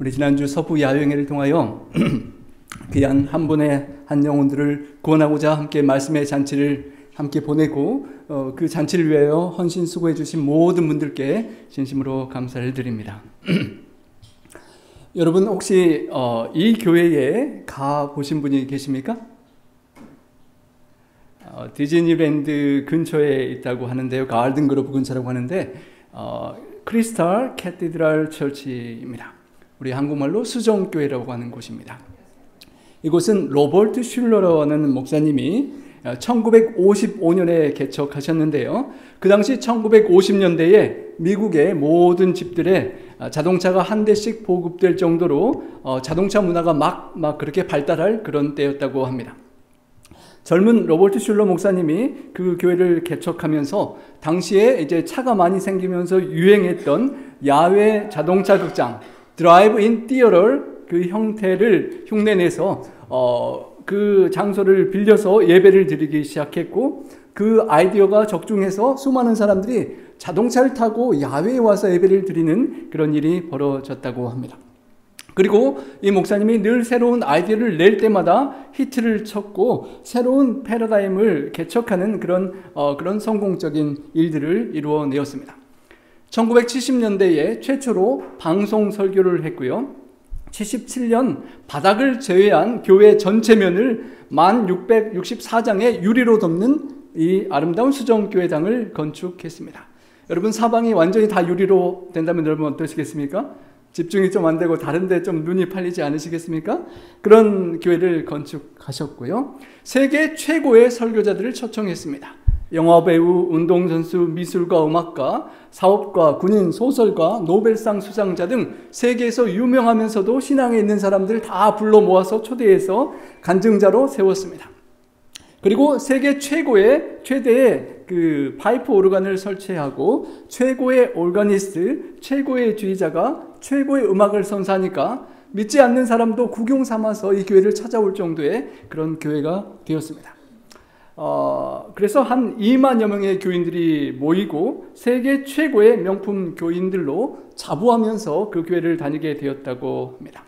우리 지난주 서부 야유행회를 통하여 귀한 한 분의 한 영혼들을 구원하고자 함께 말씀의 잔치를 함께 보내고 그 잔치를 위하여 헌신 수고해 주신 모든 분들께 진심으로 감사를 드립니다. 여러분 혹시 이 교회에 가보신 분이 계십니까? 디즈니랜드 근처에 있다고 하는데요. 가든 그로브 근처라고 하는데 크리스탈 캐티드랄 처치입니다. 우리 한국말로 수정교회라고 하는 곳입니다. 이곳은 로버트 슐러라는 목사님이 1955년에 개척하셨는데요. 그 당시 1950년대에 미국의 모든 집들에 자동차가 한 대씩 보급될 정도로 자동차 문화가 막 그렇게 발달할 그런 때였다고 합니다. 젊은 로버트 슐러 목사님이 그 교회를 개척하면서 당시에 이제 차가 많이 생기면서 유행했던 야외 자동차 극장, 드라이브-인 티어터 그 형태를 흉내내서 그 장소를 빌려서 예배를 드리기 시작했고, 그 아이디어가 적중해서 수많은 사람들이 자동차를 타고 야외에 와서 예배를 드리는 그런 일이 벌어졌다고 합니다. 그리고 이 목사님이 늘 새로운 아이디어를 낼 때마다 히트를 쳤고 새로운 패러다임을 개척하는 그런 성공적인 일들을 이루어내었습니다. 1970년대에 최초로 방송 설교를 했고요. 77년 바닥을 제외한 교회 전체면을 1664장의 유리로 덮는 이 아름다운 수정교회당을 건축했습니다. 여러분 사방이 완전히 다 유리로 된다면 여러분 어떠시겠습니까? 집중이 좀 안 되고 다른 데 좀 눈이 팔리지 않으시겠습니까? 그런 교회를 건축하셨고요. 세계 최고의 설교자들을 초청했습니다. 영화배우, 운동선수, 미술가, 음악가, 사업가, 군인, 소설가, 노벨상 수상자 등 세계에서 유명하면서도 신앙에 있는 사람들 다 불러 모아서 초대해서 간증자로 세웠습니다. 그리고 세계 최대의 그 파이프 오르간을 설치하고 최고의 오르가니스트, 최고의 주의자가 최고의 음악을 선사하니까 믿지 않는 사람도 구경 삼아서 이 교회를 찾아올 정도의 그런 교회가 되었습니다. 그래서 한 2만여 명의 교인들이 모이고 세계 최고의 명품 교인들로 자부하면서 그 교회를 다니게 되었다고 합니다.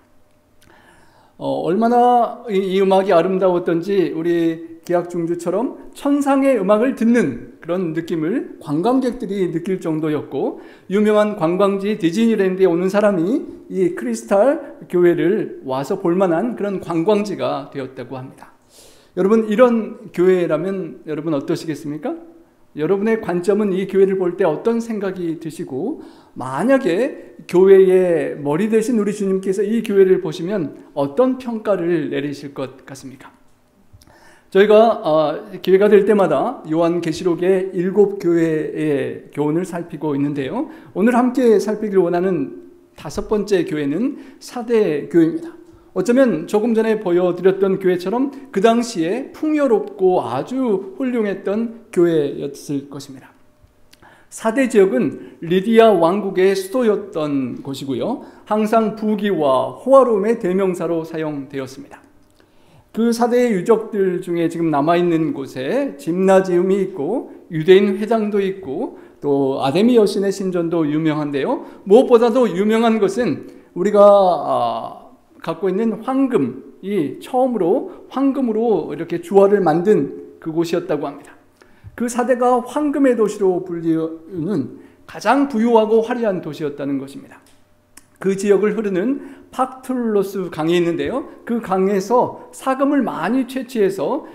얼마나 이 음악이 아름다웠던지 우리 기악중주처럼 천상의 음악을 듣는 그런 느낌을 관광객들이 느낄 정도였고, 유명한 관광지 디즈니랜드에 오는 사람이 이 크리스탈 교회를 와서 볼만한 그런 관광지가 되었다고 합니다. 여러분 이런 교회라면 여러분 어떠시겠습니까? 여러분의 관점은 이 교회를 볼 때 어떤 생각이 드시고, 만약에 교회의 머리 되신 우리 주님께서 이 교회를 보시면 어떤 평가를 내리실 것 같습니까? 저희가 기회가 될 때마다 요한계시록의 7교회의 교훈을 살피고 있는데요. 오늘 함께 살피길 원하는 5번째 교회는 사대 교회입니다. 어쩌면 조금 전에 보여드렸던 교회처럼 그 당시에 풍요롭고 아주 훌륭했던 교회였을 것입니다. 사대 지역은 리디아 왕국의 수도였던 곳이고요. 항상 부귀와 호화로움의 대명사로 사용되었습니다. 그 사대의 유적들 중에 지금 남아있는 곳에 짐나지움이 있고 유대인 회당도 있고 또 아데미 여신의 신전도 유명한데요. 무엇보다도 유명한 것은 우리가 갖고 있는 황금이 처음으로 황금으로 이렇게 주화를 만든 그곳이었다고 합니다. 그 사대가 황금의 도시로 불리는 가장 부유하고 화려한 도시였다는 것입니다. 그 지역을 흐르는 팍툴로스 강이 있는데요. 그 강에서 사금을 많이 채취해서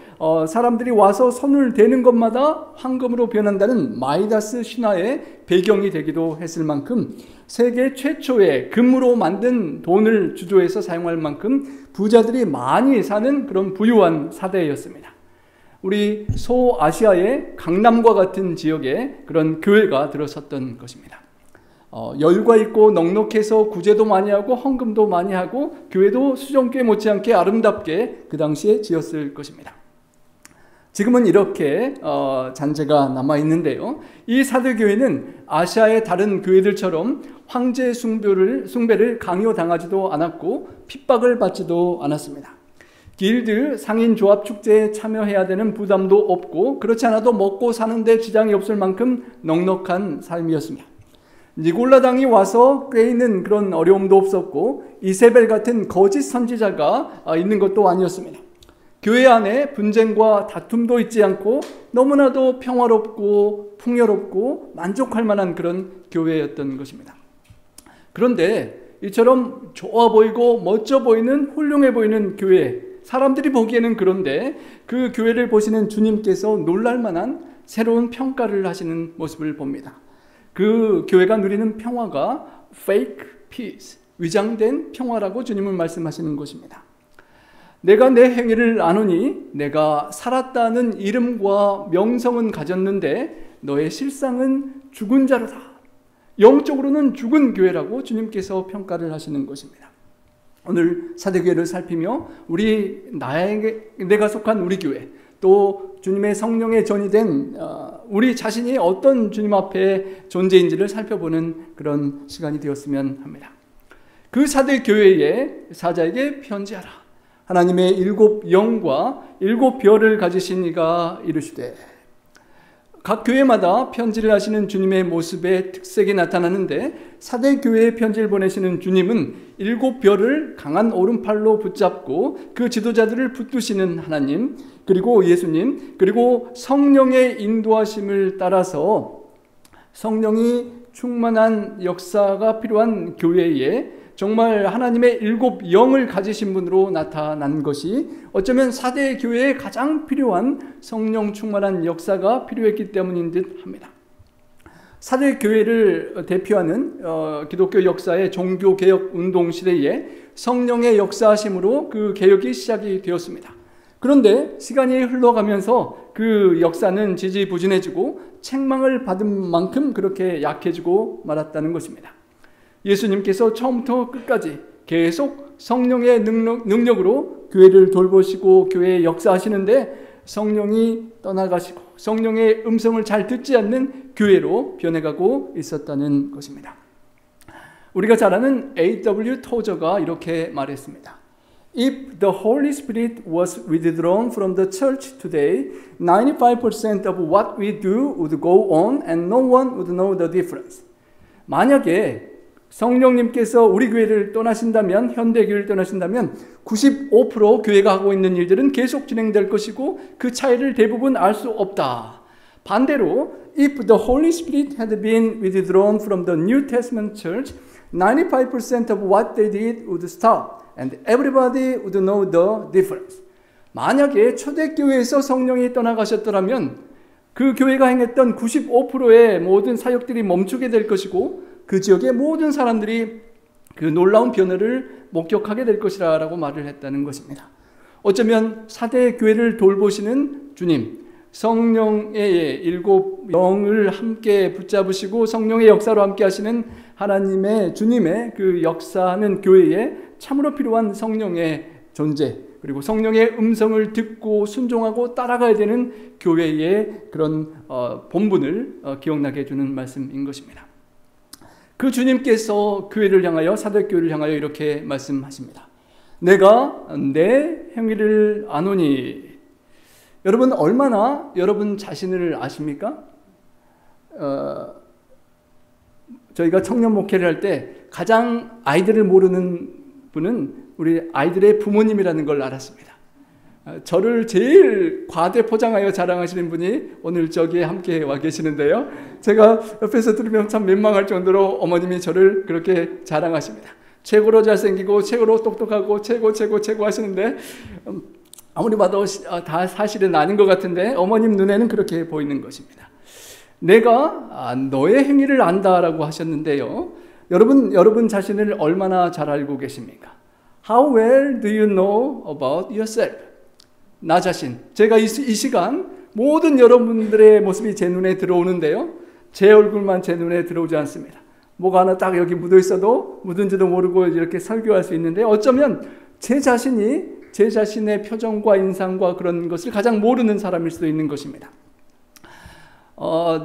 사람들이 와서 손을 대는 것마다 황금으로 변한다는 마이다스 신화의 배경이 되기도 했을 만큼 세계 최초의 금으로 만든 돈을 주조해서 사용할 만큼 부자들이 많이 사는 그런 부유한 사대였습니다. 우리 소아시아의 강남과 같은 지역에 그런 교회가 들어섰던 것입니다. 열과 있고 넉넉해서 구제도 많이 하고 헌금도 많이 하고 교회도 수정교회 못지않게 아름답게 그 당시에 지었을 것입니다. 지금은 이렇게 잔재가 남아있는데요. 이 사대교회는 아시아의 다른 교회들처럼 황제 숭배를 강요당하지도 않았고 핍박을 받지도 않았습니다. 길드 상인조합 축제에 참여해야 되는 부담도 없고 그렇지 않아도 먹고 사는데 지장이 없을 만큼 넉넉한 삶이었습니다. 니골라당이 와서 꾀이는 그런 어려움도 없었고 이세벨 같은 거짓 선지자가 있는 것도 아니었습니다. 교회 안에 분쟁과 다툼도 있지 않고 너무나도 평화롭고 풍요롭고 만족할 만한 그런 교회였던 것입니다. 그런데 이처럼 좋아 보이고 멋져 보이는 훌륭해 보이는 교회, 사람들이 보기에는 그런데 그 교회를 보시는 주님께서 놀랄만한 새로운 평가를 하시는 모습을 봅니다. 그 교회가 누리는 평화가 fake peace, 위장된 평화라고 주님은 말씀하시는 것입니다. 내가 내 행위를 아노니 내가 살았다는 이름과 명성은 가졌는데 너의 실상은 죽은 자로다. 영적으로는 죽은 교회라고 주님께서 평가를 하시는 것입니다. 오늘 사대교회를 살피며 내가 속한 우리 교회, 또 주님의 성령의 전이 된 우리 자신이 어떤 주님 앞에 존재인지를 살펴보는 그런 시간이 되었으면 합니다. 그 사대교회의 사자에게 편지하라. 하나님의 7 영과 7 별을 가지신 이가 이르시되, 각 교회마다 편지를 하시는 주님의 모습의 특색이 나타나는데 사대교회에 편지를 보내시는 주님은 7 별을 강한 오른팔로 붙잡고 그 지도자들을 붙드시는 하나님, 그리고 예수님, 그리고 성령의 인도하심을 따라서 성령이 충만한 역사가 필요한 교회에 정말 하나님의 7 영을 가지신 분으로 나타난 것이 어쩌면 사대 교회에 가장 필요한 성령 충만한 역사가 필요했기 때문인 듯 합니다. 사대 교회를 대표하는 기독교 역사의 종교개혁 운동 시대에 성령의 역사하심으로 그 개혁이 시작이 되었습니다. 그런데 시간이 흘러가면서 그 역사는 지지부진해지고 책망을 받은 만큼 그렇게 약해지고 말았다는 것입니다. 예수님께서 처음부터 끝까지 계속 성령의 능력으로 교회를 돌보시고 교회에 역사하시는데 성령이 떠나가시고 성령의 음성을 잘 듣지 않는 교회로 변해가고 있었다는 것입니다. 우리가 잘 아는 A.W. 토저가 이렇게 말했습니다. If the Holy Spirit was withdrawn from the church today, 95% of what we do would go on and no one would know the difference. 만약에 성령님께서 우리 교회를 떠나신다면, 현대교회를 떠나신다면 95% 교회가 하고 있는 일들은 계속 진행될 것이고 그 차이를 대부분 알 수 없다. 반대로 if the Holy Spirit had been withdrawn from the New Testament church, 95% of what they did would stop and everybody would know the difference. 만약에 초대교회에서 성령이 떠나가셨더라면 그 교회가 행했던 95%의 모든 사역들이 멈추게 될 것이고 그 지역의 모든 사람들이 그 놀라운 변화를 목격하게 될 것이라고 말을 했다는 것입니다. 어쩌면 사대 교회를 돌보시는 주님, 성령의 7 영을 함께 붙잡으시고 성령의 역사로 함께 하시는 하나님의 주님의 그 역사하는 교회에 참으로 필요한 성령의 존재, 그리고 성령의 음성을 듣고 순종하고 따라가야 되는 교회의 그런 본분을 기억나게 해주는 말씀인 것입니다. 그 주님께서 교회를 향하여, 사대교회를 향하여 이렇게 말씀하십니다. 내가 내 행위를 아노니. 여러분 얼마나 여러분 자신을 아십니까? 저희가 청년 목회를 할 때 가장 아이들을 모르는 분은 우리 아이들의 부모님이라는 걸 알았습니다. 저를 제일 과대 포장하여 자랑하시는 분이 오늘 저기에 함께 와 계시는데요. 제가 옆에서 들으면 참 민망할 정도로 어머님이 저를 그렇게 자랑하십니다. 최고로 잘생기고 최고로 똑똑하고 최고 하시는데 아무리 봐도 다 사실은 아닌 것 같은데 어머님 눈에는 그렇게 보이는 것입니다. 내가 너의 행위를 안다라고 하셨는데요. 여러분 자신을 얼마나 잘 알고 계십니까? How well do you know about yourself? 나 자신, 제가 이 시간 모든 여러분들의 모습이 제 눈에 들어오는데요. 제 얼굴만 제 눈에 들어오지 않습니다. 뭐가 하나 딱 여기 묻어 있어도 묻은지도 모르고 이렇게 설교할 수 있는데 어쩌면 제 자신이 제 자신의 표정과 인상과 그런 것을 가장 모르는 사람일 수도 있는 것입니다.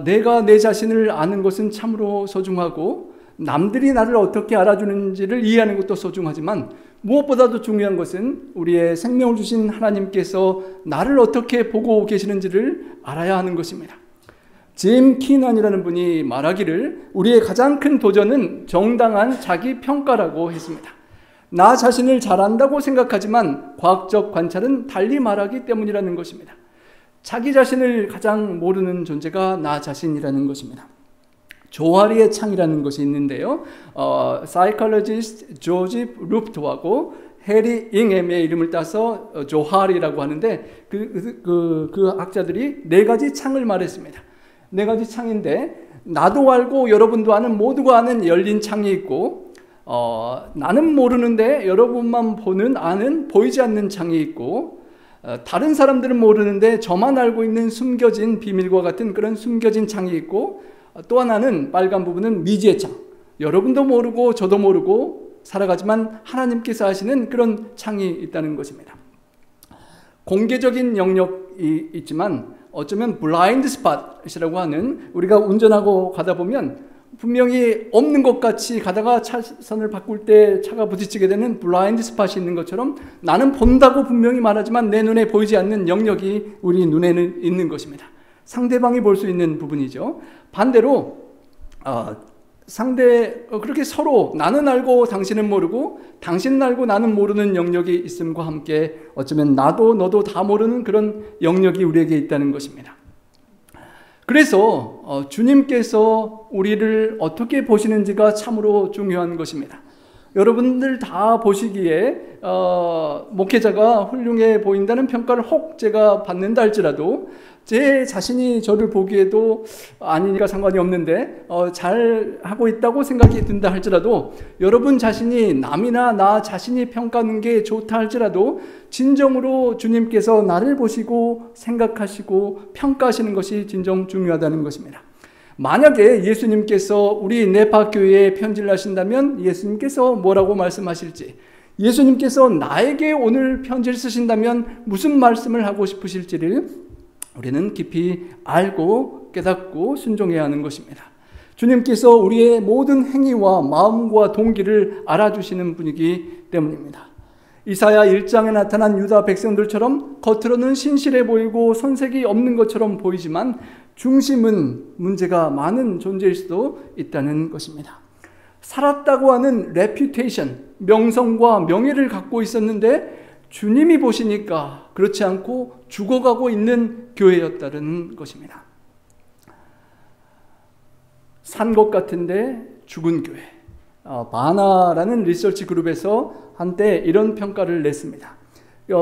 내가 내 자신을 아는 것은 참으로 소중하고 남들이 나를 어떻게 알아주는지를 이해하는 것도 소중하지만 무엇보다도 중요한 것은 우리의 생명을 주신 하나님께서 나를 어떻게 보고 계시는지를 알아야 하는 것입니다. 짐 키넌이라는 분이 말하기를 우리의 가장 큰 도전은 정당한 자기 평가라고 했습니다. 나 자신을 잘안다고 생각하지만 과학적 관찰은 달리 말하기 때문이라는 것입니다. 자기 자신을 가장 모르는 존재가 나 자신이라는 것입니다. 조하리의 창이라는 것이 있는데요. 사이콜로지스트 조지 루프트하고 해리 잉햄의 이름을 따서 조하리라고 하는데 그 학자들이 네 가지 창을 말했습니다. 네 가지 창인데 나도 알고 여러분도 아는 모두가 아는 열린 창이 있고 나는 모르는데 여러분만 아는 보이지 않는 창이 있고 다른 사람들은 모르는데 저만 알고 있는 숨겨진 비밀과 같은 그런 숨겨진 창이 있고 또 하나는 빨간 부분은 미지의 창. 여러분도 모르고 저도 모르고 살아가지만 하나님께서 하시는 그런 창이 있다는 것입니다. 공개적인 영역이 있지만 어쩌면 블라인드 스팟이라고 하는 우리가 운전하고 가다 보면 분명히 없는 것 같이 가다가 차선을 바꿀 때 차가 부딪히게 되는 블라인드 스팟이 있는 것처럼 나는 본다고 분명히 말하지만 내 눈에 보이지 않는 영역이 우리 눈에는 있는 것입니다. 상대방이 볼 수 있는 부분이죠. 반대로 그렇게 서로 나는 알고 당신은 모르고 당신은 알고 나는 모르는 영역이 있음과 함께 어쩌면 나도 너도 다 모르는 그런 영역이 우리에게 있다는 것입니다. 그래서 주님께서 우리를 어떻게 보시는지가 참으로 중요한 것입니다. 여러분들 다 보시기에 목회자가 훌륭해 보인다는 평가를 혹 제가 받는다 할지라도 제 자신이 저를 보기에도 아니니까 상관이 없는데 잘 하고 있다고 생각이 든다 할지라도 여러분 자신이 남이나 나 자신이 평가하는 게 좋다 할지라도 진정으로 주님께서 나를 보시고 생각하시고 평가하시는 것이 진정 중요하다는 것입니다. 만약에 예수님께서 우리 네파교회에 편지를 하신다면 예수님께서 뭐라고 말씀하실지, 예수님께서 나에게 오늘 편지를 쓰신다면 무슨 말씀을 하고 싶으실지를 우리는 깊이 알고 깨닫고 순종해야 하는 것입니다. 주님께서 우리의 모든 행위와 마음과 동기를 알아주시는 분이기 때문입니다. 이사야 1장에 나타난 유다 백성들처럼 겉으로는 신실해 보이고 손색이 없는 것처럼 보이지만 중심은 문제가 많은 존재일 수도 있다는 것입니다. 살았다고 하는 레퓨테이션, 명성과 명예를 갖고 있었는데 주님이 보시니까 그렇지 않고 죽어가고 있는 교회였다는 것입니다. 산 것 같은데 죽은 교회. 바나라는 리서치 그룹에서 한때 이런 평가를 냈습니다.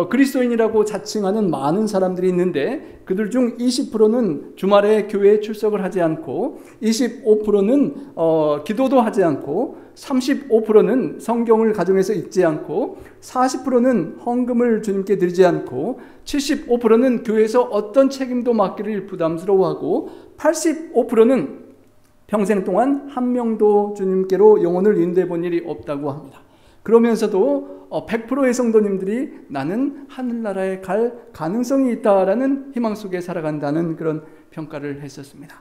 그리스도인이라고 자칭하는 많은 사람들이 있는데 그들 중 20%는 주말에 교회에 출석을 하지 않고 25%는 기도도 하지 않고 35%는 성경을 가정에서 읽지 않고 40%는 헌금을 주님께 드리지 않고 75%는 교회에서 어떤 책임도 맡기를 부담스러워하고 85%는 평생 동안 한 명도 주님께로 영혼을 인도해 본 일이 없다고 합니다. 그러면서도 100%의 성도님들이 나는 하늘나라에 갈 가능성이 있다라는 희망 속에 살아간다는 그런 평가를 했었습니다.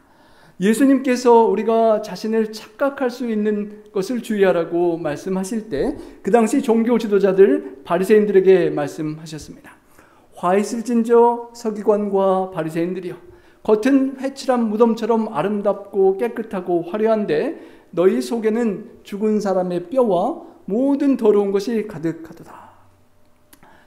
예수님께서 우리가 자신을 착각할 수 있는 것을 주의하라고 말씀하실 때 그 당시 종교 지도자들 바리새인들에게 말씀하셨습니다. 화 있을진저 서기관과 바리새인들이여, 겉은 회칠한 무덤처럼 아름답고 깨끗하고 화려한데 너희 속에는 죽은 사람의 뼈와 모든 더러운 것이 가득하도다.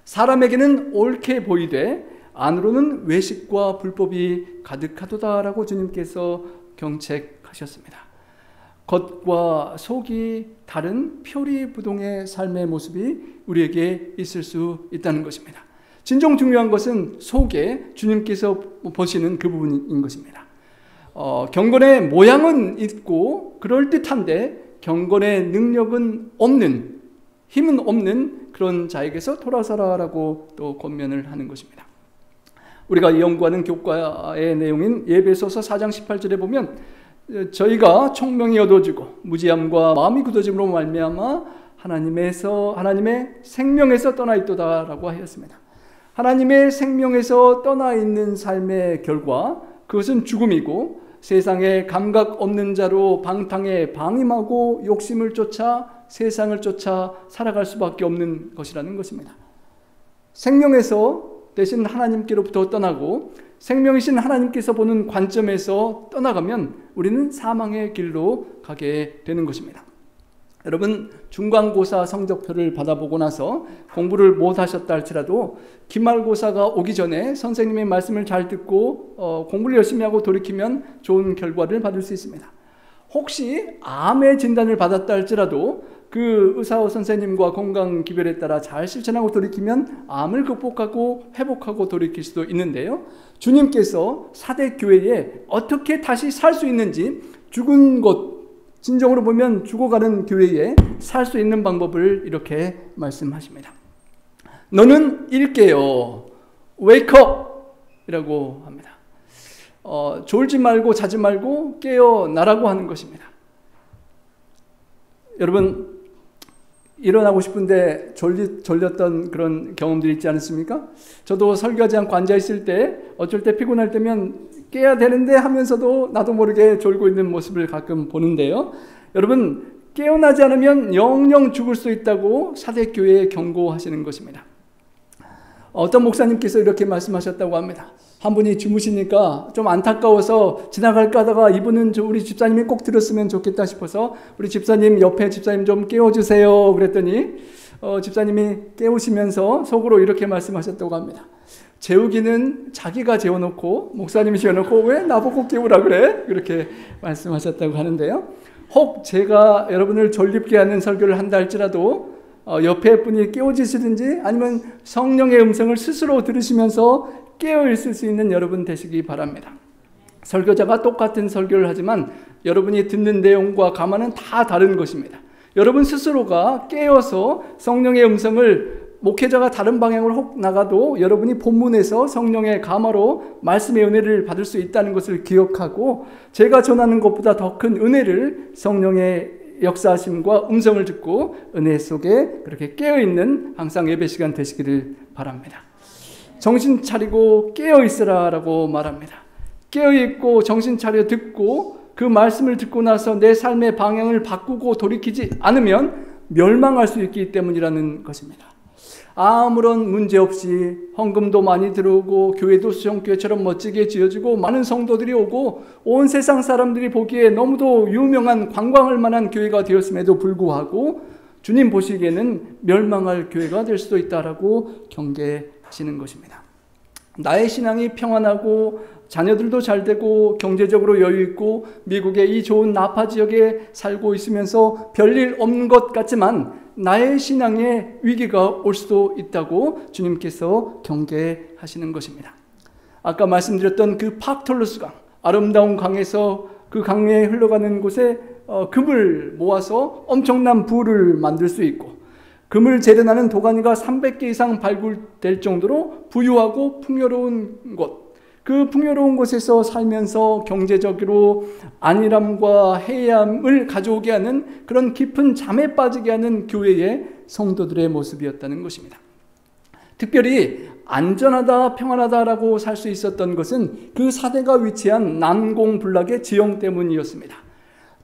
사람에게는 옳게 보이되 안으로는 외식과 불법이 가득하도다라고 주님께서 경책하셨습니다. 겉과 속이 다른 표리부동의 삶의 모습이 우리에게 있을 수 있다는 것입니다. 진정 중요한 것은 속에 주님께서 보시는 그 부분인 것입니다. 경건의 모양은 있고 그럴듯한데 경건의 능력은 없는, 힘은 없는 그런 자에게서 돌아서라라고 또 권면을 하는 것입니다. 우리가 연구하는 교과의 내용인 예배소서 4장 18절에 보면 저희가 총명이 어두워지고 무지함과 마음이 굳어짐으로 말미암아 하나님의 생명에서 떠나 있도다라고 하였습니다. 하나님의 생명에서 떠나 있는 삶의 결과, 그것은 죽음이고 세상에 감각 없는 자로 방탕에 방임하고 욕심을 쫓아 세상을 쫓아 살아갈 수밖에 없는 것이라는 것입니다. 생명에서 대신 하나님께로부터 떠나고 생명이신 하나님께서 보는 관점에서 떠나가면 우리는 사망의 길로 가게 되는 것입니다. 여러분, 중간고사 성적표를 받아보고 나서 공부를 못 하셨다 할지라도 기말고사가 오기 전에 선생님의 말씀을 잘 듣고 공부를 열심히 하고 돌이키면 좋은 결과를 받을 수 있습니다. 혹시 암의 진단을 받았다 할지라도 그 의사 선생님과 건강 기별에 따라 잘 실천하고 돌이키면 암을 극복하고 회복하고 돌이킬 수도 있는데요. 주님께서 사대 교회에 어떻게 다시 살 수 있는지, 죽은 것, 진정으로 보면 죽어가는 교회에 살 수 있는 방법을 이렇게 말씀하십니다. 너는 일깨어, wake up 이라고 합니다. 졸지 말고 자지 말고 깨어나라고 하는 것입니다. 여러분, 일어나고 싶은데 졸렸던 그런 경험들이 있지 않습니까? 저도 설교하지 않고 앉아있을 때 어쩔 때 피곤할 때면 깨야 되는데 하면서도 나도 모르게 졸고 있는 모습을 가끔 보는데요. 여러분, 깨어나지 않으면 영영 죽을 수 있다고 사대교회에 경고하시는 것입니다. 어떤 목사님께서 이렇게 말씀하셨다고 합니다. 한 분이 주무시니까 좀 안타까워서 지나갈까 하다가 이분은 우리 집사님이 꼭 들었으면 좋겠다 싶어서 우리 집사님, 옆에 집사님 좀 깨워주세요 그랬더니 집사님이 깨우시면서 속으로 이렇게 말씀하셨다고 합니다. 재우기는 자기가 재워놓고 목사님이 재워놓고 왜 나보고 깨우라 그래? 그렇게 말씀하셨다고 하는데요. 혹 제가 여러분을 졸립게 하는 설교를 한다 할지라도 옆에 분이 깨워지시든지 아니면 성령의 음성을 스스로 들으시면서 깨어 있을 수 있는 여러분 되시기 바랍니다. 설교자가 똑같은 설교를 하지만 여러분이 듣는 내용과 감화는 다 다른 것입니다. 여러분 스스로가 깨어서 성령의 음성을, 목회자가 다른 방향으로 혹 나가도 여러분이 본문에서 성령의 감화로 말씀의 은혜를 받을 수 있다는 것을 기억하고, 제가 전하는 것보다 더 큰 은혜를, 성령의 역사하심과 음성을 듣고 은혜 속에 그렇게 깨어있는 항상 예배 시간 되시기를 바랍니다. 정신 차리고 깨어있으라 라고 말합니다. 깨어있고 정신 차려 듣고 그 말씀을 듣고 나서 내 삶의 방향을 바꾸고 돌이키지 않으면 멸망할 수 있기 때문이라는 것입니다. 아무런 문제 없이 헌금도 많이 들어오고 교회도 수정교회처럼 멋지게 지어지고 많은 성도들이 오고 온 세상 사람들이 보기에 너무도 유명한 관광할 만한 교회가 되었음에도 불구하고 주님 보시기에는 멸망할 교회가 될 수도 있다라고 경계하시는 것입니다. 나의 신앙이 평안하고 자녀들도 잘 되고 경제적으로 여유 있고 미국의 이 좋은 나파 지역에 살고 있으면서 별일 없는 것 같지만 나의 신앙에 위기가 올 수도 있다고 주님께서 경계하시는 것입니다. 아까 말씀드렸던 그 팍톨로스 강, 아름다운 강에서 그 강에 흘러가는 곳에 금을 모아서 엄청난 부를 만들 수 있고, 금을 재련하는 도가니가 300개 이상 발굴될 정도로 부유하고 풍요로운 곳, 그 풍요로운 곳에서 살면서 경제적으로 안일함과 해이함을 가져오게 하는 그런 깊은 잠에 빠지게 하는 교회의 성도들의 모습이었다는 것입니다. 특별히 안전하다, 평안하다라고 살 수 있었던 것은 그 사대가 위치한 난공불락의 지형 때문이었습니다.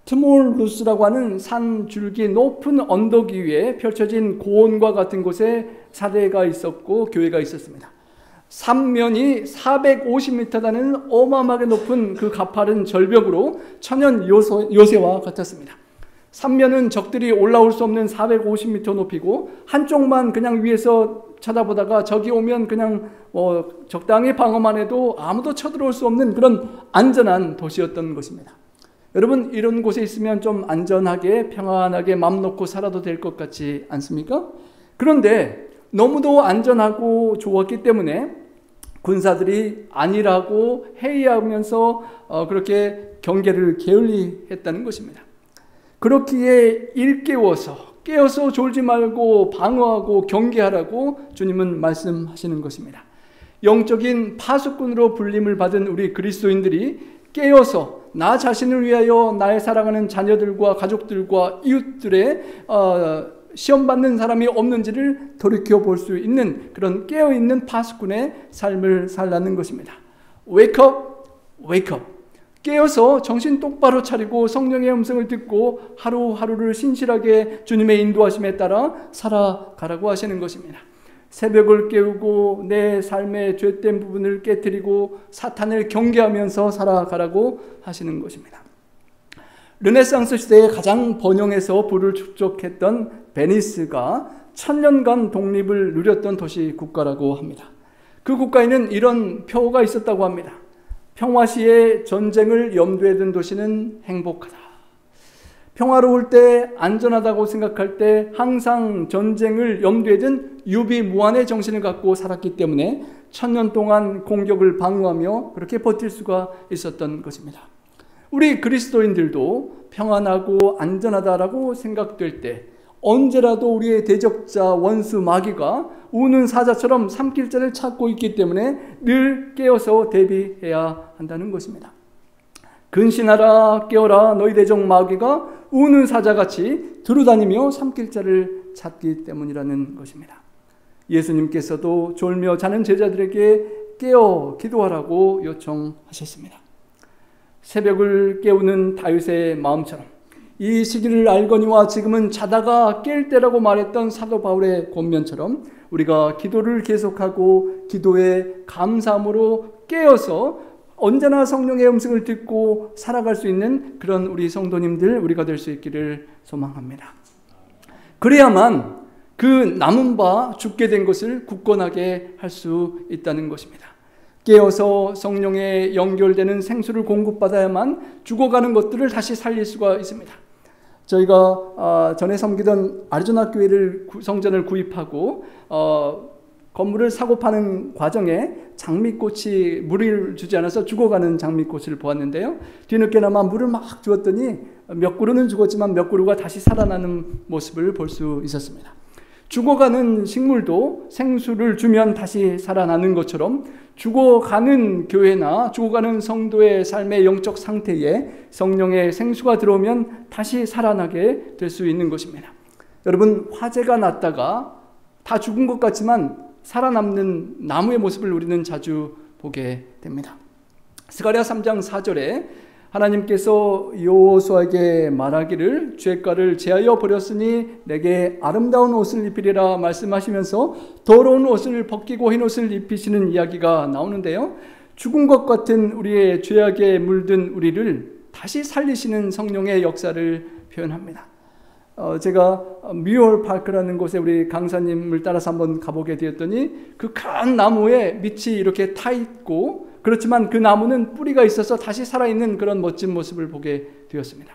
트몰루스라고 하는 산 줄기 높은 언덕 위에 펼쳐진 고원과 같은 곳에 사대가 있었고 교회가 있었습니다. 삼면이 450m 되는 어마어마하게 높은 그 가파른 절벽으로 천연 요새와 같았습니다. 삼면은 적들이 올라올 수 없는 450m 높이고 한쪽만 그냥 위에서 쳐다보다가 적이 오면 그냥 적당히 방어만 해도 아무도 쳐들어올 수 없는 그런 안전한 도시였던 것입니다. 여러분, 이런 곳에 있으면 좀 안전하게 평안하게 맘 놓고 살아도 될 것 같지 않습니까? 그런데 너무도 안전하고 좋았기 때문에 군사들이 안일하고 해이하면서 그렇게 경계를 게을리했다는 것입니다. 그렇기에 깨어서 졸지 말고 방어하고 경계하라고 주님은 말씀하시는 것입니다. 영적인 파수꾼으로 불림을 받은 우리 그리스도인들이 깨어서 나 자신을 위하여 나의 사랑하는 자녀들과 가족들과 이웃들의 시험받는 사람이 없는지를 돌이켜볼 수 있는 그런 깨어있는 파수꾼의 삶을 살라는 것입니다. Wake up, wake up. 깨어서 정신 똑바로 차리고 성령의 음성을 듣고 하루하루를 신실하게 주님의 인도하심에 따라 살아가라고 하시는 것입니다. 새벽을 깨우고 내 삶의 죄된 부분을 깨뜨리고 사탄을 경계하면서 살아가라고 하시는 것입니다. 르네상스 시대에 가장 번영해서 부를 축적했던 베니스가 1000년간 독립을 누렸던 도시 국가라고 합니다. 그 국가에는 이런 표어가 있었다고 합니다. 평화시에 전쟁을 염두에 둔 도시는 행복하다. 평화로울 때, 안전하다고 생각할 때 항상 전쟁을 염두에 둔 유비무환의 정신을 갖고 살았기 때문에 1000년 동안 공격을 방어하며 그렇게 버틸 수가 있었던 것입니다. 우리 그리스도인들도 평안하고 안전하다라고 생각될 때 언제라도 우리의 대적자 원수 마귀가 우는 사자처럼 삼킬자를 찾고 있기 때문에 늘 깨어서 대비해야 한다는 것입니다. 근신하라, 깨어라, 너희 대적 마귀가 우는 사자같이 두루다니며 삼킬자를 찾기 때문이라는 것입니다. 예수님께서도 졸며 자는 제자들에게 깨어 기도하라고 요청하셨습니다. 새벽을 깨우는 다윗의 마음처럼 이 시기를 알거니와 지금은 자다가 깰 때라고 말했던 사도 바울의 권면처럼 우리가 기도를 계속하고 기도의 감사함으로 깨어서 언제나 성령의 음성을 듣고 살아갈 수 있는 그런 우리 성도님들 우리가 될 수 있기를 소망합니다. 그래야만 그 남은 바 죽게 된 것을 굳건하게 할 수 있다는 것입니다. 깨어서 성령에 연결되는 생수를 공급받아야만 죽어가는 것들을 다시 살릴 수가 있습니다. 저희가 전에 섬기던 아리조나 교회를 성전을 구입하고 건물을 사고 파는 과정에 장미꽃이 물을 주지 않아서 죽어가는 장미꽃을 보았는데요. 뒤늦게나마 물을 막 주었더니 몇 그루는 죽었지만 몇 그루가 다시 살아나는 모습을 볼 수 있었습니다. 죽어가는 식물도 생수를 주면 다시 살아나는 것처럼 죽어가는 교회나 죽어가는 성도의 삶의 영적 상태에 성령의 생수가 들어오면 다시 살아나게 될 수 있는 것입니다. 여러분, 화재가 났다가 다 죽은 것 같지만 살아남는 나무의 모습을 우리는 자주 보게 됩니다. 스가랴 3장 4절에 하나님께서 여호수아에게 말하기를 죄가를 제하여 버렸으니 내게 아름다운 옷을 입히리라 말씀하시면서 더러운 옷을 벗기고 흰 옷을 입히시는 이야기가 나오는데요. 죽은 것 같은 우리의 죄악에 물든 우리를 다시 살리시는 성령의 역사를 표현합니다. 제가 뮤얼 파크라는 곳에 우리 강사님을 따라서 한번 가보게 되었더니 그 큰 나무에 밑이 이렇게 타 있고 그렇지만 그 나무는 뿌리가 있어서 다시 살아있는 그런 멋진 모습을 보게 되었습니다.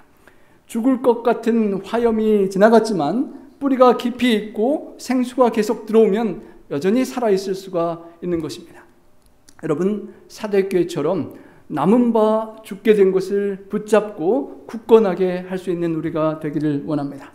죽을 것 같은 화염이 지나갔지만 뿌리가 깊이 있고 생수가 계속 들어오면 여전히 살아있을 수가 있는 것입니다. 여러분, 사대교회처럼 남은 바 죽게 된 것을 붙잡고 굳건하게 할 수 있는 우리가 되기를 원합니다.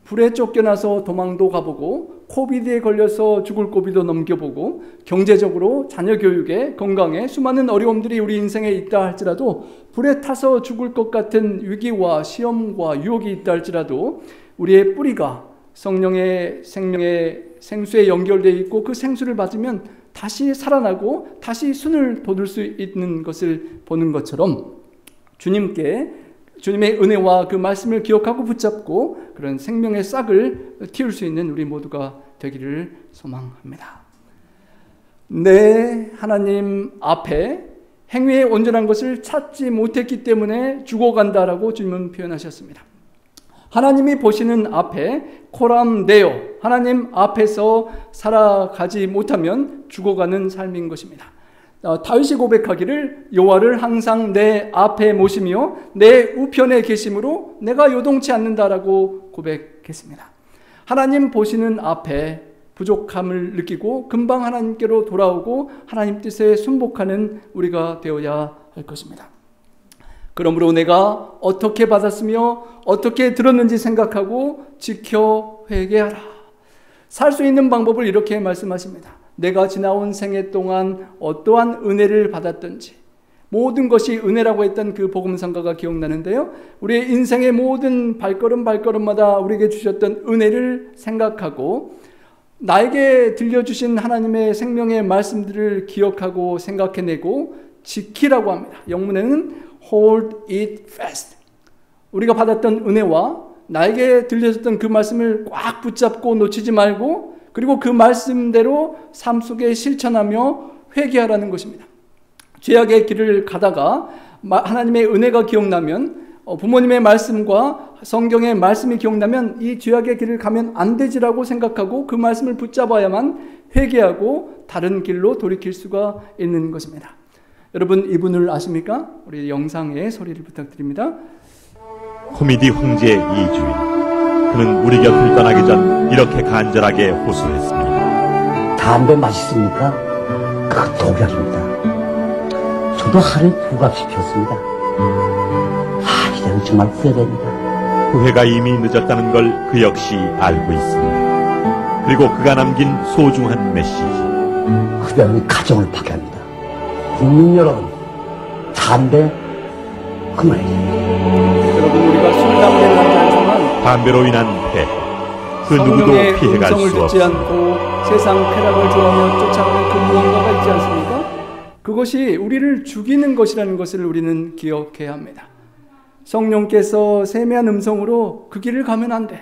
불에 쫓겨나서 도망도 가보고 코비드에 걸려서 죽을 고비도 넘겨보고 경제적으로 자녀 교육에 건강에 수많은 어려움들이 우리 인생에 있다 할지라도 불에 타서 죽을 것 같은 위기와 시험과 유혹이 있다 할지라도 우리의 뿌리가 성령의 생명의 생수에 연결되어 있고 그 생수를 맞으면 다시 살아나고 다시 순을 돋을 수 있는 것을 보는 것처럼 주님의 은혜와 그 말씀을 기억하고 붙잡고 그런 생명의 싹을 틔울 수 있는 우리 모두가 되기를 소망합니다. 내 하나님 앞에 행위의 온전한 것을 찾지 못했기 때문에 죽어간다라고 주님은 표현하셨습니다. 하나님이 보시는 앞에 코람데오, 하나님 앞에서 살아가지 못하면 죽어가는 삶인 것입니다. 다윗이 고백하기를 여호와를 항상 내 앞에 모시며 내 우편에 계심으로 내가 요동치 않는다라고 고백했습니다. 하나님 보시는 앞에 부족함을 느끼고 금방 하나님께로 돌아오고 하나님 뜻에 순복하는 우리가 되어야 할 것입니다. 그러므로 내가 어떻게 받았으며 어떻게 들었는지 생각하고 지켜 회개하라. 살 수 있는 방법을 이렇게 말씀하십니다. 내가 지나온 생애 동안 어떠한 은혜를 받았던지, 모든 것이 은혜라고 했던 그 복음성가가 기억나는데요. 우리의 인생의 모든 발걸음마다 우리에게 주셨던 은혜를 생각하고 나에게 들려주신 하나님의 생명의 말씀들을 기억하고 생각해내고 지키라고 합니다. 영문에는 hold it fast. 우리가 받았던 은혜와 나에게 들려줬던 그 말씀을 꽉 붙잡고 놓치지 말고 그리고 그 말씀대로 삶 속에 실천하며 회개하라는 것입니다. 죄악의 길을 가다가 하나님의 은혜가 기억나면, 부모님의 말씀과 성경의 말씀이 기억나면 이 죄악의 길을 가면 안 되지라고 생각하고 그 말씀을 붙잡아야만 회개하고 다른 길로 돌이킬 수가 있는 것입니다. 여러분, 이분을 아십니까? 우리 영상의 소리를 부탁드립니다. 코미디 황제 이주인. 그는 우리 곁을 떠나기 전 이렇게 간절하게 호소했습니다. 담배 맛있습니까? 그거 독약입니다. 저도 하루에 2갑씩 폈습니다. 이제는 정말 후회됩니다. 후회가 이미 늦었다는 걸 그 역시 알고 있습니다. 그리고 그가 남긴 소중한 메시지. 흡연은 가정을 파괴합니다. 국민 여러분, 담배 그만해야 여러분, 우리가 술, 담배를 하지 않지만 담배로 인한 폐해, 그 누구도 피해갈 수 듣지 없습니다. 않고 세상 쾌락을 좋아하며 쫓아가는 그 무언가가 있지 않습니까? 그것이 우리를 죽이는 것이라는 것을 우리는 기억해야 합니다. 성령께서 세미한 음성으로 그 길을 가면 안 돼.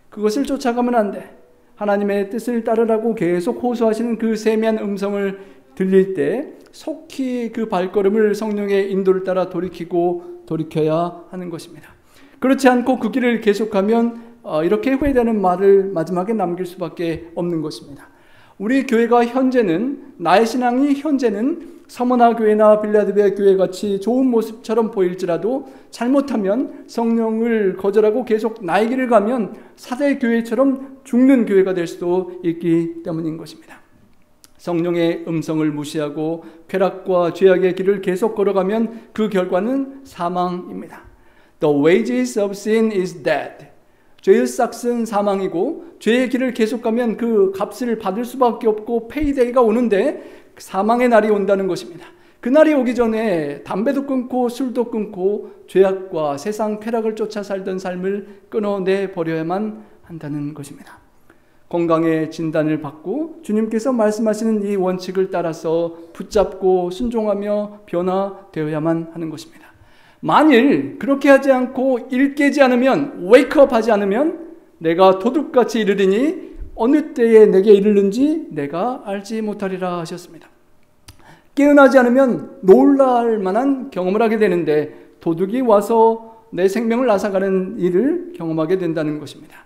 그것을 쫓아가면 안 돼. 하나님의 뜻을 따르라고 계속 호소하시는 그 세미한 음성을 들릴 때 속히 그 발걸음을 성령의 인도를 따라 돌이켜야 하는 것입니다. 그렇지 않고 그 길을 계속하면 이렇게 후회되는 말을 마지막에 남길 수밖에 없는 것입니다. 우리 교회가 현재는, 나의 신앙이 현재는 서머나 교회나 빌라델비아 교회 같이 좋은 모습처럼 보일지라도 잘못하면 성령을 거절하고 계속 나의 길을 가면 사대 교회처럼 죽는 교회가 될 수도 있기 때문인 것입니다. 성령의 음성을 무시하고 쾌락과 죄악의 길을 계속 걸어가면 그 결과는 사망입니다. The wages of sin is death. 죄의 싹은 사망이고, 죄의 길을 계속 가면 그 값을 받을 수밖에 없고 페이데이가 오는데 사망의 날이 온다는 것입니다. 그 날이 오기 전에 담배도 끊고 술도 끊고 죄악과 세상 쾌락을 쫓아 살던 삶을 끊어내 버려야만 한다는 것입니다. 건강의 진단을 받고 주님께서 말씀하시는 이 원칙을 따라서 붙잡고 순종하며 변화되어야만 하는 것입니다. 만일 그렇게 하지 않고 일 깨지 않으면, 웨이크업 하지 않으면 내가 도둑같이 이르리니 어느 때에 내게 이르는지 내가 알지 못하리라 하셨습니다. 깨어나지 않으면 놀랄 만한 경험을 하게 되는데 도둑이 와서 내 생명을 앗아가는 일을 경험하게 된다는 것입니다.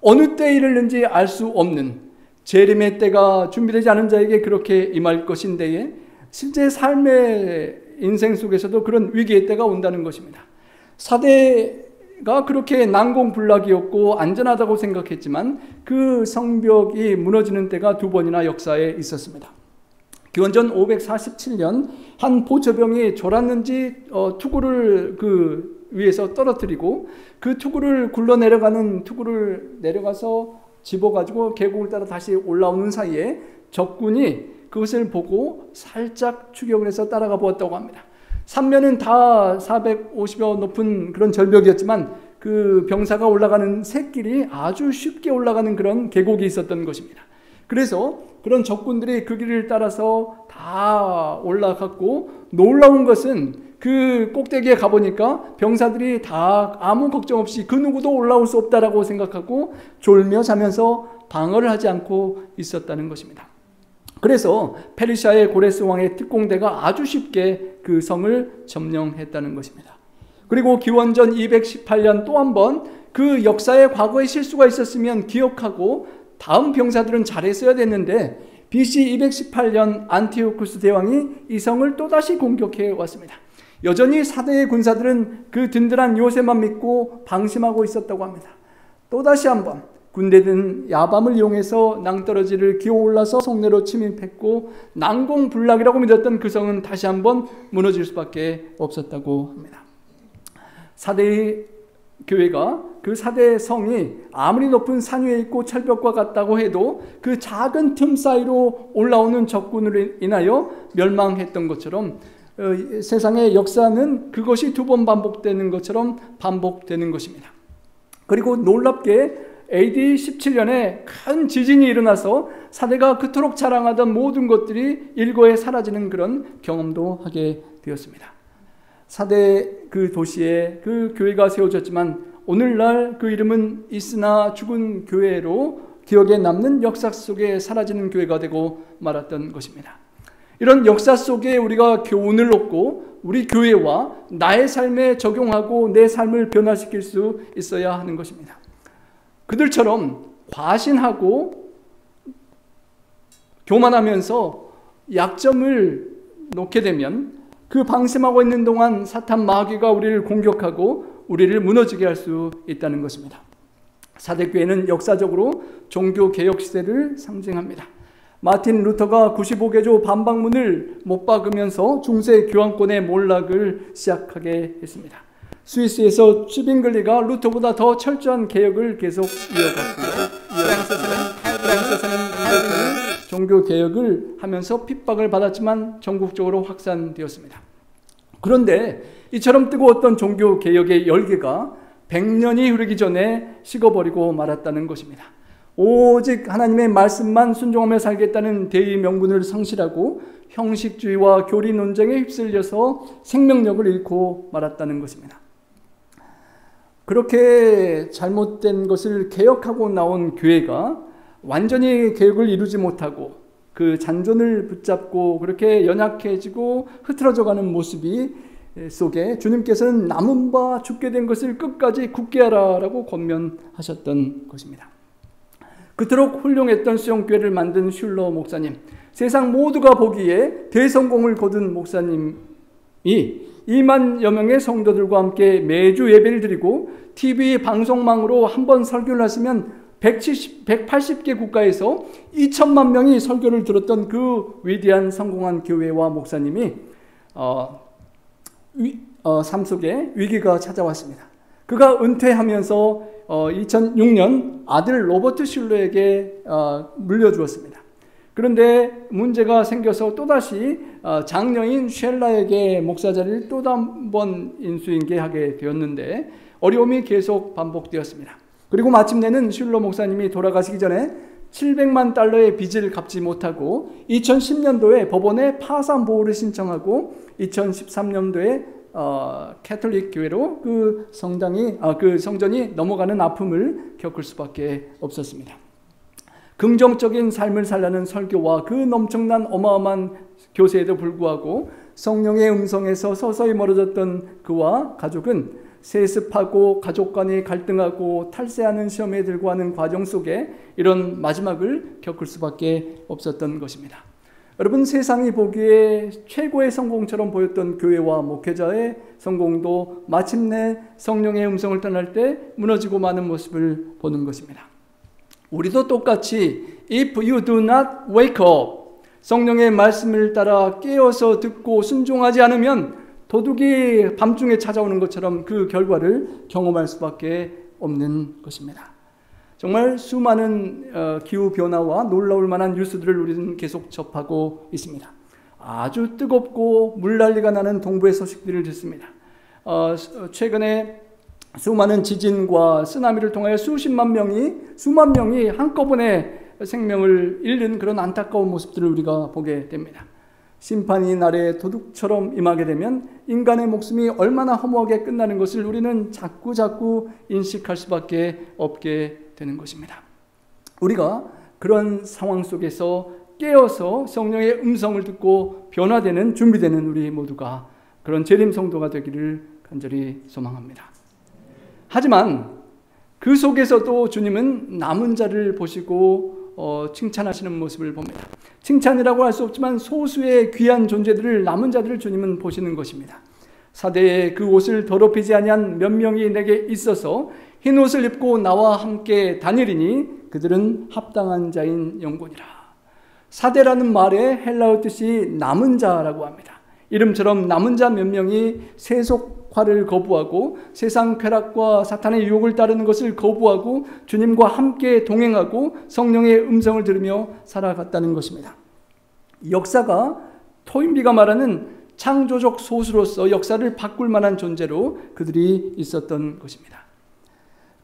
어느 때에 이르는지 알 수 없는 재림의 때가 준비되지 않은 자에게 그렇게 임할 것인데에 실제 삶의 인생 속에서도 그런 위기의 때가 온다는 것입니다. 사대가 그렇게 난공불락이었고 안전하다고 생각했지만 그 성벽이 무너지는 때가 2번이나 역사에 있었습니다. 기원전 547년 한 보초병이 졸았는지 투구를 그 위에서 떨어뜨리고 그 투구를 투구를 내려가서 집어가지고 계곡을 따라 다시 올라오는 사이에 적군이 그것을 보고 살짝 추격을 해서 따라가 보았다고 합니다. 삼면은 다 450여 높은 그런 절벽이었지만 그 병사가 올라가는 샛길이 아주 쉽게 올라가는 그런 계곡이 있었던 것입니다. 그래서 그런 적군들이 그 길을 따라서 다 올라갔고, 놀라운 것은 그 꼭대기에 가보니까 병사들이 다 아무 걱정 없이 그 누구도 올라올 수 없다라고 생각하고 졸며 자면서 방어를 하지 않고 있었다는 것입니다. 그래서 페르시아의 고레스 왕의 특공대가 아주 쉽게 그 성을 점령했다는 것입니다. 그리고 기원전 218년 또 한 번 그 역사의 과거의 실수가 있었으면 기억하고 다음 병사들은 잘했어야 됐는데 BC 218년 안티오쿠스 대왕이 이 성을 또다시 공격해 왔습니다. 여전히 사대의 군사들은 그 든든한 요새만 믿고 방심하고 있었다고 합니다. 또다시 한번 군대든 야밤을 이용해서 낭떠러지를 기어올라서 성내로 침입했고 난공불락이라고 믿었던 그 성은 다시 한번 무너질 수밖에 없었다고 합니다. 사대의 교회가 그 사대 성이 아무리 높은 산 위에 있고 철벽과 같다고 해도 그 작은 틈 사이로 올라오는 적군으로 인하여 멸망했던 것처럼 세상의 역사는 그것이 2번 반복되는 것처럼 반복되는 것입니다. 그리고 놀랍게 AD 17년에 큰 지진이 일어나서 사대가 그토록 자랑하던 모든 것들이 일거에 사라지는 그런 경험도 하게 되었습니다. 사대 그 도시에 그 교회가 세워졌지만 오늘날 그 이름은 있으나 죽은 교회로 기억에 남는 역사 속에 사라지는 교회가 되고 말았던 것입니다. 이런 역사 속에 우리가 교훈을 얻고 우리 교회와 나의 삶에 적용하고 내 삶을 변화시킬 수 있어야 하는 것입니다. 그들처럼 과신하고 교만하면서 약점을 놓게 되면 그 방심하고 있는 동안 사탄 마귀가 우리를 공격하고 우리를 무너지게 할 수 있다는 것입니다. 사대교회는 역사적으로 종교개혁 시대를 상징합니다. 마틴 루터가 95개조 반박문을 못 박으면서 중세 교황권의 몰락을 시작하게 했습니다. 스위스에서 츠빙글리가 루터보다 더 철저한 개혁을 계속 이어갔고요. 프랑스에서는 종교개혁을 하면서 핍박을 받았지만 전국적으로 확산되었습니다. 그런데 이처럼 뜨거웠던 종교개혁의 열기가 100년이 흐르기 전에 식어버리고 말았다는 것입니다. 오직 하나님의 말씀만 순종하며 살겠다는 대의 명분을 상실하고 형식주의와 교리 논쟁에 휩쓸려서 생명력을 잃고 말았다는 것입니다. 그렇게 잘못된 것을 개혁하고 나온 교회가 완전히 개혁을 이루지 못하고 그 잔존을 붙잡고 그렇게 연약해지고 흐트러져가는 모습이 속에 주님께서는 남은 바 죽게 된 것을 끝까지 굳게 하라라고 권면하셨던 것입니다. 그토록 훌륭했던 수영교회를 만든 슐러 목사님, 세상 모두가 보기에 대성공을 거둔 목사님이 2만여 명의 성도들과 함께 매주 예배를 드리고 TV 방송망으로 한 번 설교를 하시면 180개 국가에서 2천만 명이 설교를 들었던 그 위대한 성공한 교회와 목사님이 삶 속에 위기가 찾아왔습니다. 그가 은퇴하면서 2006년 아들 로버트 슐러에게 물려주었습니다. 그런데 문제가 생겨서 또다시 장녀인 쉘라에게 목사 자리를 또 한 번 인수인계하게 되었는데 어려움이 계속 반복되었습니다. 그리고 마침내는 슐러 목사님이 돌아가시기 전에 700만 달러의 빚을 갚지 못하고 2010년도에 법원에 파산 보호를 신청하고 2013년도에 캐톨릭 교회로 그 성전이 넘어가는 아픔을 겪을 수밖에 없었습니다. 긍정적인 삶을 살라는 설교와 그 넘쳐난 어마어마한 교세에도 불구하고 성령의 음성에서 서서히 멀어졌던 그와 가족은 세습하고 가족 간이 갈등하고 탈세하는 시험에 들고 하는 과정 속에 이런 마지막을 겪을 수밖에 없었던 것입니다. 여러분, 세상이 보기에 최고의 성공처럼 보였던 교회와 목회자의 성공도 마침내 성령의 음성을 떠날 때 무너지고 마는 모습을 보는 것입니다. 우리도 똑같이 If you do not wake up, 성령의 말씀을 따라 깨어서 듣고 순종하지 않으면 도둑이 밤중에 찾아오는 것처럼 그 결과를 경험할 수밖에 없는 것입니다. 정말 수많은 기후변화와 놀라울 만한 뉴스들을 우리는 계속 접하고 있습니다. 아주 뜨겁고 물난리가 나는 동부의 소식들을 듣습니다. 최근에 수많은 지진과 쓰나미를 통하여 수만 명이 한꺼번에 생명을 잃는 그런 안타까운 모습들을 우리가 보게 됩니다. 심판이 날에 도둑처럼 임하게 되면 인간의 목숨이 얼마나 허무하게 끝나는 것을 우리는 자꾸 인식할 수밖에 없게 되는 것입니다. 우리가 그런 상황 속에서 깨어서 성령의 음성을 듣고 변화되는 준비되는 우리 모두가 그런 재림 성도가 되기를 간절히 소망합니다. 하지만 그 속에서도 주님은 남은 자를 보시고 칭찬하시는 모습을 봅니다. 칭찬이라고 할 수 없지만 소수의 귀한 존재들을, 남은 자들을 주님은 보시는 것입니다. 사대에 그 옷을 더럽히지 아니한 몇 명이 내게 있어서 흰 옷을 입고 나와 함께 다니리니 그들은 합당한 자인 영혼이라. 사대라는 말의 헬라어 뜻이 남은 자라고 합니다. 이름처럼 남은 자 몇 명이 세속화를 거부하고 세상 쾌락과 사탄의 유혹을 따르는 것을 거부하고 주님과 함께 동행하고 성령의 음성을 들으며 살아갔다는 것입니다. 역사가 토인비가 말하는 창조적 소수로서 역사를 바꿀 만한 존재로 그들이 있었던 것입니다.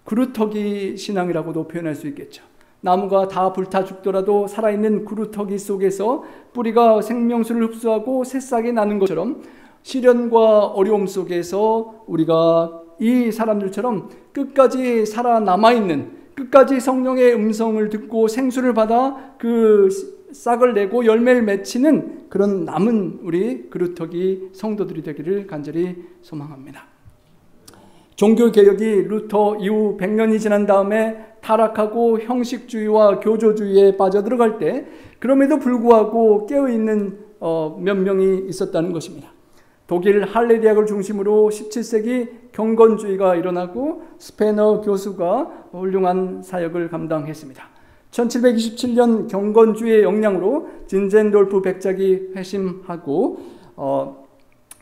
그루터기 신앙이라고도 표현할 수 있겠죠. 나무가 다 불타 죽더라도 살아있는 그루터기 속에서 뿌리가 생명수를 흡수하고 새싹이 나는 것처럼 시련과 어려움 속에서 우리가 이 사람들처럼 끝까지 살아남아있는 끝까지 성령의 음성을 듣고 생수를 받아 그 싹을 내고 열매를 맺히는 그런 남은 우리 그루터기 성도들이 되기를 간절히 소망합니다. 종교개혁이 루터 이후 100년이 지난 다음에 타락하고 형식주의와 교조주의에 빠져들어갈 때 그럼에도 불구하고 깨어있는 몇 명이 있었다는 것입니다. 독일 할레 대학을 중심으로 17세기 경건주의가 일어나고 스페너 교수가 훌륭한 사역을 감당했습니다. 1727년 경건주의의 영향으로 진젠돌프 백작이 회심하고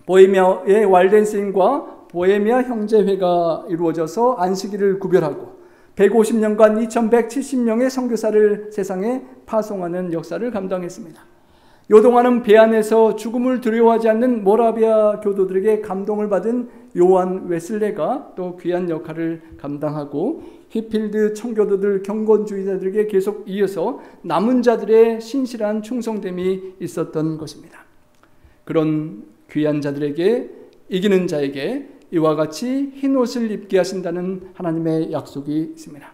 보헤미아의 왈덴스인과 보헤미아 형제회가 이루어져서 안식일을 구별하고 150년간 2170명의 선교사를 세상에 파송하는 역사를 감당했습니다. 요동하는 배 안에서 죽음을 두려워하지 않는 모라비아 교도들에게 감동을 받은 요한 웨슬레가 또 귀한 역할을 감당하고 휘필드 청교도들 경건주의자들에게 계속 이어서 남은 자들의 신실한 충성됨이 있었던 것입니다. 그런 귀한 자들에게 이기는 자에게 이와 같이 흰옷을 입게 하신다는 하나님의 약속이 있습니다.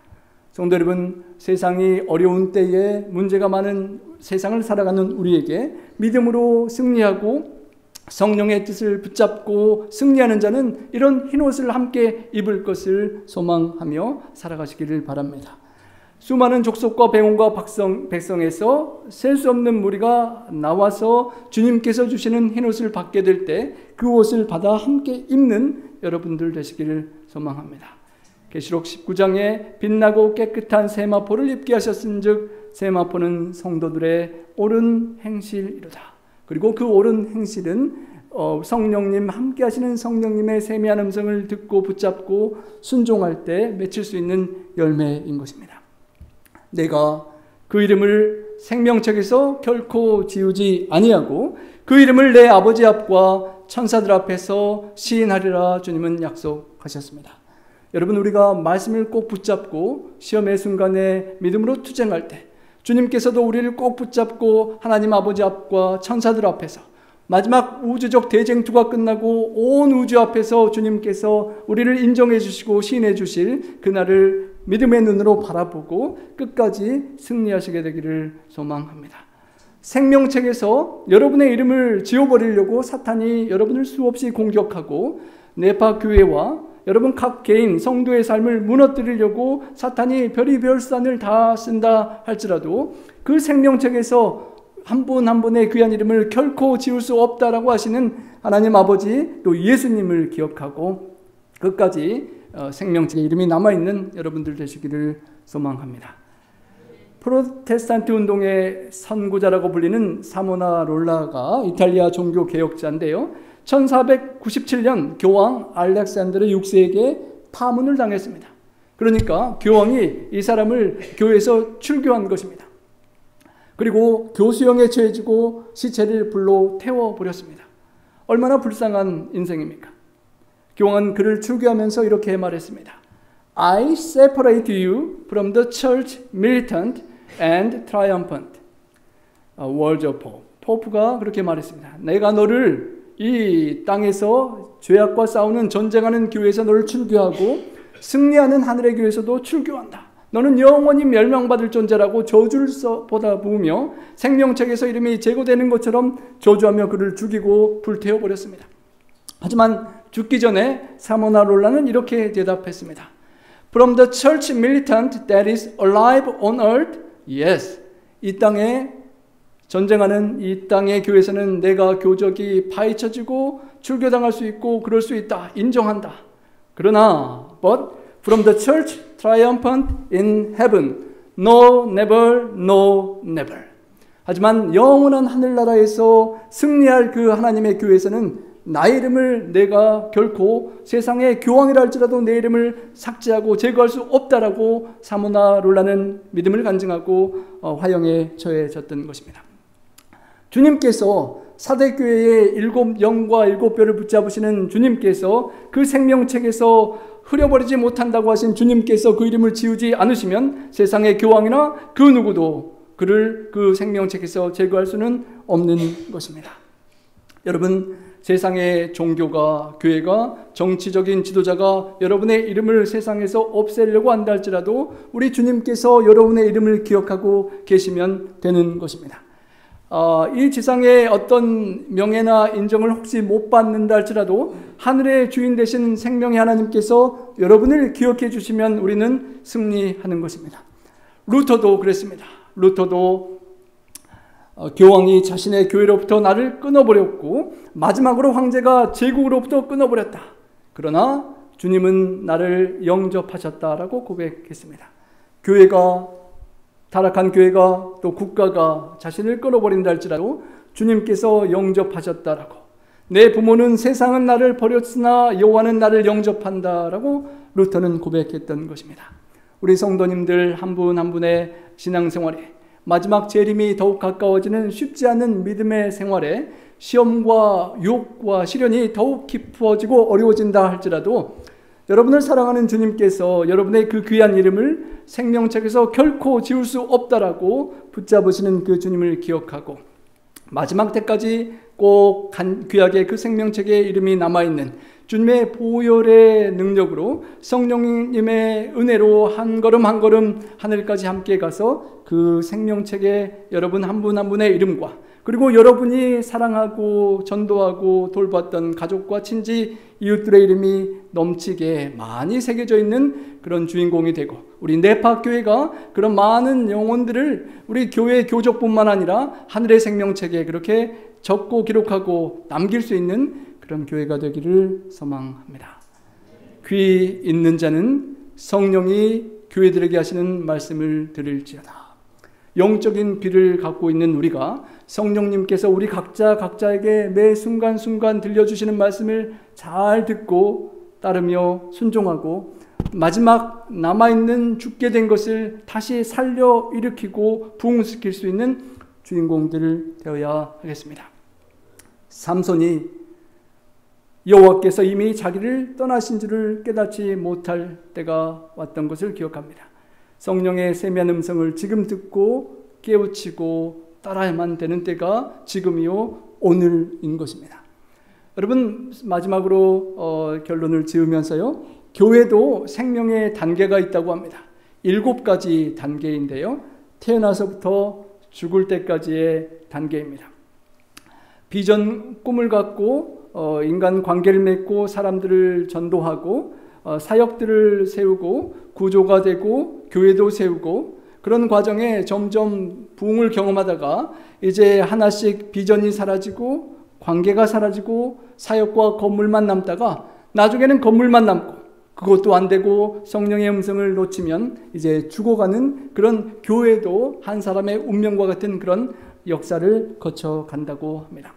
성도 여러분, 세상이 어려운 때에 문제가 많은 세상을 살아가는 우리에게 믿음으로 승리하고 성령의 뜻을 붙잡고 승리하는 자는 이런 흰옷을 함께 입을 것을 소망하며 살아가시기를 바랍니다. 수많은 족속과 백원과 백성에서 셀 수 없는 무리가 나와서 주님께서 주시는 흰옷을 받게 될 때 그 옷을 받아 함께 입는 여러분들 되시기를 소망합니다. 계시록 19장에 빛나고 깨끗한 세마포를 입게 하셨은즉 세마포는 성도들의 옳은 행실이로다. 그리고 그 옳은 행실은 성령님 함께 하시는 성령님의 세미한 음성을 듣고 붙잡고 순종할 때 맺힐 수 있는 열매인 것입니다. 내가 그 이름을 생명책에서 결코 지우지 아니하고 그 이름을 내 아버지 앞과 천사들 앞에서 시인하리라 주님은 약속하셨습니다. 여러분, 우리가 말씀을 꼭 붙잡고 시험의 순간에 믿음으로 투쟁할 때 주님께서도 우리를 꼭 붙잡고 하나님 아버지 앞과 천사들 앞에서 마지막 우주적 대쟁투가 끝나고 온 우주 앞에서 주님께서 우리를 인정해 주시고 시인해 주실 그날을 믿음의 눈으로 바라보고 끝까지 승리하시게 되기를 소망합니다. 생명책에서 여러분의 이름을 지워버리려고 사탄이 여러분을 수없이 공격하고 네파 교회와 여러분 각 개인 성도의 삶을 무너뜨리려고 사탄이 별의별산을 다 쓴다 할지라도 그 생명책에서 한 분 한 분의 귀한 이름을 결코 지울 수 없다라고 하시는 하나님 아버지 또 예수님을 기억하고 끝까지 생명책에 이름이 남아있는 여러분들 되시기를 소망합니다. 프로테스탄트 운동의 선구자라고 불리는 사모나롤라가 이탈리아 종교 개혁자인데요. 1497년 교황 알렉산드르 6세에게 파문을 당했습니다. 그러니까 교황이 이 사람을 교회에서 출교한 것입니다. 그리고 교수형에 처해지고 시체를 불로 태워버렸습니다. 얼마나 불쌍한 인생입니까? 교황은 그를 출교하면서 이렇게 말했습니다. I separate you from the church militant and triumphant. words of Pope. 포프가 그렇게 말했습니다. 내가 너를 이 땅에서 죄악과 싸우는 전쟁하는 교회에서 너를 출교하고 승리하는 하늘의 교회에서도 출교한다. 너는 영원히 멸망받을 존재라고 저주를 쏟아부으며 생명책에서 이름이 제거되는 것처럼 저주하며 그를 죽이고 불태워버렸습니다. 하지만 죽기 전에 사모나롤라는 이렇게 대답했습니다. From the church militant that is alive on earth, yes. 이 땅에 전쟁하는 이 땅의 교회에서는 내가 교적이 파헤쳐지고 출교당할 수 있고 그럴 수 있다. 인정한다. 그러나 but from the church triumphant in heaven, no, never, no, never. 하지만 영원한 하늘나라에서 승리할 그 하나님의 교회에서는 나의 이름을 내가 결코 세상의 교황이라 할지라도 내 이름을 삭제하고 제거할 수 없다라고 사모나롤라는 믿음을 간증하고 화형에 처해졌던 것입니다. 주님께서 사대교회의 7영과 7뼈를 붙잡으시는 주님께서 그 생명책에서 흐려버리지 못한다고 하신 주님께서 그 이름을 지우지 않으시면 세상의 교황이나 그 누구도 그를 그 생명책에서 제거할 수는 없는 것입니다. 여러분, 세상의 종교가, 교회가, 정치적인 지도자가 여러분의 이름을 세상에서 없애려고 한다 할지라도 우리 주님께서 여러분의 이름을 기억하고 계시면 되는 것입니다. 이 지상의 어떤 명예나 인정을 혹시 못 받는다 할지라도 하늘의 주인 되신 생명의 하나님께서 여러분을 기억해 주시면 우리는 승리하는 것입니다. 루터도 그랬습니다. 루터도 교황이 자신의 교회로부터 나를 끊어버렸고 마지막으로 황제가 제국으로부터 끊어버렸다. 그러나 주님은 나를 영접하셨다라고 고백했습니다. 타락한 교회가 또 국가가 자신을 끊어버린다 할지라도 주님께서 영접하셨다라고, 내 부모는 세상은 나를 버렸으나 여호와는 나를 영접한다라고 루터는 고백했던 것입니다. 우리 성도님들 한 분 한 분의 신앙생활에 마지막 재림이 더욱 가까워지는 쉽지 않은 믿음의 생활에 시험과 유혹과 시련이 더욱 깊어지고 어려워진다 할지라도 여러분을 사랑하는 주님께서 여러분의 그 귀한 이름을 생명책에서 결코 지울 수 없다라고 붙잡으시는 그 주님을 기억하고 마지막 때까지 꼭 귀하게 그 생명책에 이름이 남아있는 주님의 보혈의 능력으로 성령님의 은혜로 한 걸음 한 걸음 하늘까지 함께 가서 그 생명책에 여러분 한 분 한 분의 이름과 그리고 여러분이 사랑하고 전도하고 돌봤던 가족과 친지 이웃들의 이름이 넘치게 많이 새겨져 있는 그런 주인공이 되고 우리 네파교회가 그런 많은 영혼들을 우리 교회 교족뿐만 아니라 하늘의 생명책에 그렇게 적고 기록하고 남길 수 있는 그런 교회가 되기를 소망합니다. 귀 있는 자는 성령이 교회들에게 하시는 말씀을 들을지어다. 영적인 귀를 갖고 있는 우리가 성령님께서 우리 각자에게 매 순간순간 들려주시는 말씀을 잘 듣고 따르며 순종하고 마지막 남아있는 죽게 된 것을 다시 살려 일으키고 부흥시킬 수 있는 주인공들 되어야 하겠습니다. 삼손이 여호와께서 이미 자기를 떠나신 줄을 깨닫지 못할 때가 왔던 것을 기억합니다. 성령의 세미한 음성을 지금 듣고 깨우치고 따라야만 되는 때가 지금이요 오늘인 것입니다. 여러분 마지막으로 결론을 지으면서요, 교회도 생명의 단계가 있다고 합니다. 7가지 단계인데요, 태어나서부터 죽을 때까지의 단계입니다. 비전 꿈을 갖고 인간 관계를 맺고 사람들을 전도하고 사역들을 세우고 구조가 되고 교회도 세우고 그런 과정에 점점 부흥을 경험하다가 이제 하나씩 비전이 사라지고 관계가 사라지고 사역과 건물만 남다가 나중에는 건물만 남고 그것도 안 되고 성령의 음성을 놓치면 이제 죽어가는 그런 교회도 한 사람의 운명과 같은 그런 역사를 거쳐간다고 합니다.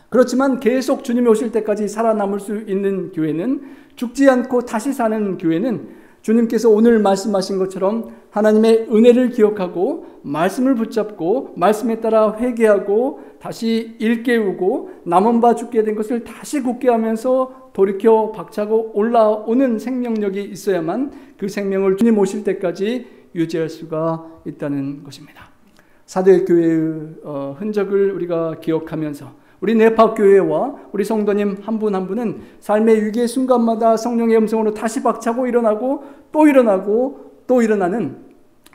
그렇지만 계속 주님이 오실 때까지 살아남을 수 있는 교회는, 죽지 않고 다시 사는 교회는 주님께서 오늘 말씀하신 것처럼 하나님의 은혜를 기억하고 말씀을 붙잡고 말씀에 따라 회개하고 다시 일깨우고 남은 바 죽게 된 것을 다시 굳게 하면서 돌이켜 박차고 올라오는 생명력이 있어야만 그 생명을 주님 오실 때까지 유지할 수가 있다는 것입니다. 사도교회의 흔적을 우리가 기억하면서 우리 네파교회와 우리 성도님 한 분 한 분은 삶의 위기의 순간마다 성령의 음성으로 다시 박차고 일어나고 또 일어나고 또 일어나는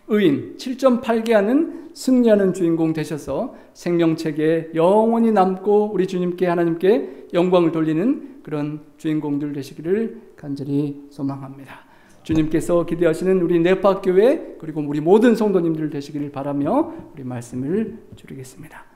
의인 7.8개 하는 승리하는 주인공 되셔서 생명책에 영원히 남고 우리 주님께 하나님께 영광을 돌리는 그런 주인공들 되시기를 간절히 소망합니다. 주님께서 기대하시는 우리 네파교회 그리고 우리 모든 성도님들 되시기를 바라며 우리 말씀을 줄이겠습니다.